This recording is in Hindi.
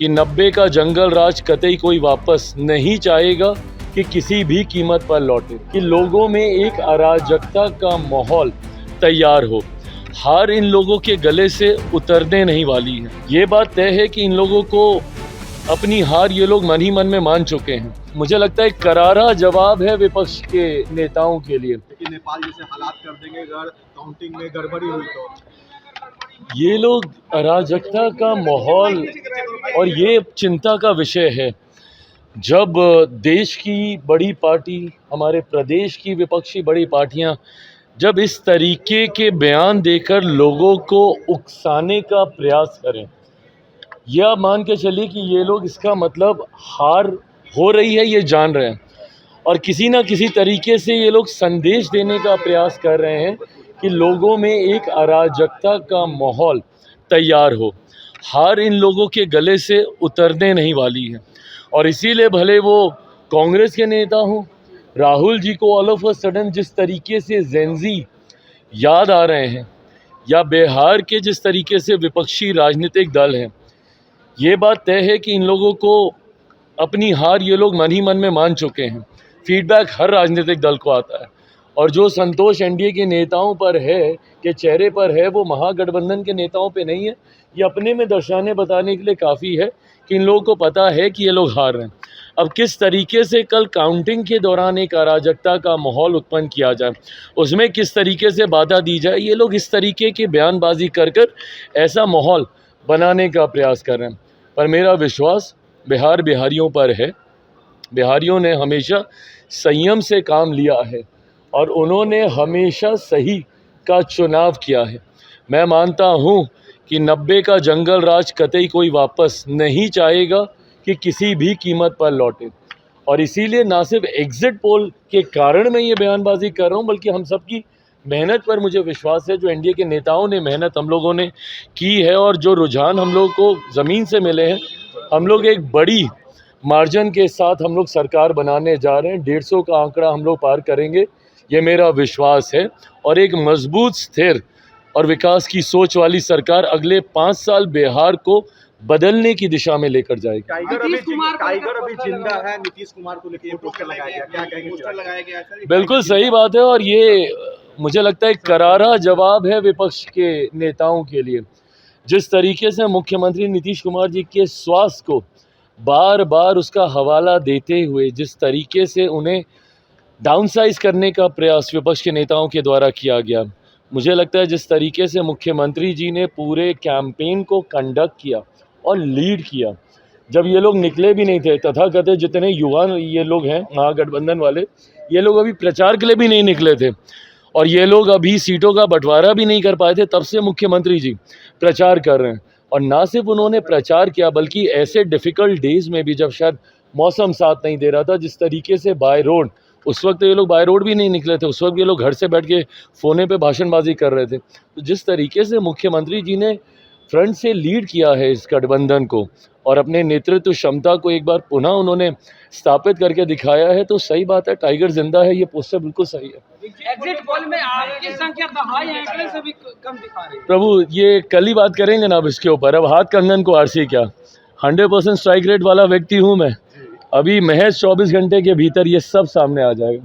कि 90 का जंगल राज कतई कोई वापस नहीं चाहेगा कि किसी भी कीमत पर लौटे, कि लोगों में एक अराजकता का माहौल तैयार हो। हार इन लोगों के गले से उतरने नहीं वाली है। ये बात तय है कि इन लोगों को अपनी हार ये लोग मन ही मन में मान चुके हैं। मुझे लगता है करारा जवाब है विपक्ष के नेताओं के लिए। लेकिन नेपाल जैसे हालात कर देंगे अगर काउंटिंग में गड़बड़ी हुई तो ये लोग अराजकता का माहौल और ये चिंता का विषय है। जब देश की बड़ी पार्टी, हमारे प्रदेश की विपक्षी बड़ी पार्टियां जब इस तरीके के बयान देकर लोगों को उकसाने का प्रयास करें, यह आप मान के चलिए कि ये लोग इसका मतलब हार हो रही है ये जान रहे हैं और किसी ना किसी तरीके से ये लोग संदेश देने का प्रयास कर रहे हैं कि लोगों में एक अराजकता का माहौल तैयार हो। हार इन लोगों के गले से उतरने नहीं वाली है और इसीलिए भले वो कांग्रेस के नेता हों, राहुल जी को ऑल ऑफ अ सडन जिस तरीके से जेंजी याद आ रहे हैं या बिहार के जिस तरीके से विपक्षी राजनीतिक दल हैं, ये बात तय है कि इन लोगों को अपनी हार ये लोग मन ही मन में मान चुके हैं। फीडबैक हर राजनीतिक दल को आता है और जो संतोष एनडीए के नेताओं पर है, के चेहरे पर है, वो महागठबंधन के नेताओं पे नहीं है। ये अपने में दर्शाने बताने के लिए काफ़ी है कि इन लोगों को पता है कि ये लोग हार रहे हैं। अब किस तरीके से कल काउंटिंग के दौरान एक अराजकता का माहौल उत्पन्न किया जाए, उसमें किस तरीके से बाधा दी जाए, ये लोग इस तरीके की बयानबाजी कर ऐसा माहौल बनाने का प्रयास कर रहे हैं। पर मेरा विश्वास बिहारियों पर है। बिहारियों ने हमेशा संयम से काम लिया है और उन्होंने हमेशा सही का चुनाव किया है। मैं मानता हूँ कि 90 का जंगल राज कतई कोई वापस नहीं चाहेगा कि किसी भी कीमत पर लौटे और इसीलिए ना सिर्फ एग्जिट पोल के कारण मैं ये बयानबाजी कर रहा हूँ, बल्कि हम सबकी मेहनत पर मुझे विश्वास है। जो एनडीए के नेताओं ने मेहनत हम लोगों ने की है और जो रुझान हम लोग को ज़मीन से मिले हैं, हम लोग एक बड़ी मार्जिन के साथ हम लोग सरकार बनाने जा रहे हैं। 150 का आंकड़ा हम लोग पार करेंगे, ये मेरा विश्वास है। और एक मजबूत, स्थिर और विकास की सोच वाली सरकार अगले 5 साल बिहार को बदलने की दिशा में लेकर जाएगी। टाइगर अभी जिंदा है। नीतीश कुमार को लेकर पोस्टर लगाया गया, क्या कहेंगे? पोस्टर लगाया गया, बिल्कुल सही बात है और ये मुझे लगता है करारा जवाब है विपक्ष के नेताओं के लिए। जिस तरीके से मुख्यमंत्री नीतीश कुमार जी के स्वास्थ्य को बार बार उसका हवाला देते हुए जिस तरीके से उन्हें डाउनसाइज करने का प्रयास विपक्ष के नेताओं के द्वारा किया गया, मुझे लगता है जिस तरीके से मुख्यमंत्री जी ने पूरे कैंपेन को कंडक्ट किया और लीड किया, जब ये लोग निकले भी नहीं थे, तथाकथित जितने युवा ये लोग हैं महागठबंधन वाले, ये लोग अभी प्रचार के लिए भी नहीं निकले थे और ये लोग अभी सीटों का बंटवारा भी नहीं कर पाए थे, तब से मुख्यमंत्री जी प्रचार कर रहे हैं। और ना सिर्फ उन्होंने प्रचार किया, बल्कि ऐसे डिफ़िकल्ट डेज़ में भी जब शायद मौसम साथ नहीं दे रहा था, जिस तरीके से बाय रोड, उस वक्त ये लोग बाय रोड भी नहीं निकले थे, उस वक्त ये लोग घर से बैठ के फ़ोने पे भाषणबाजी कर रहे थे। तो जिस तरीके से मुख्यमंत्री जी ने फ्रंट से लीड किया है इस गठबंधन को और अपने नेतृत्व क्षमता को एक बार पुनः उन्होंने स्थापित करके दिखाया है, तो सही बात है, टाइगर जिंदा है, ये पोस्टर बिल्कुल सही है। एग्जिट पोल में आपकी संख्या दहाई आंकड़े से भी कम दिखा रही है। प्रभु, ये कल ही बात करेंगे ना अब इसके ऊपर। अब हाथ कंगन को आरसी क्या, 100% स्ट्राइक रेट वाला व्यक्ति हूँ मैं। अभी महज 24 घंटे के भीतर ये सब सामने आ जाएगा।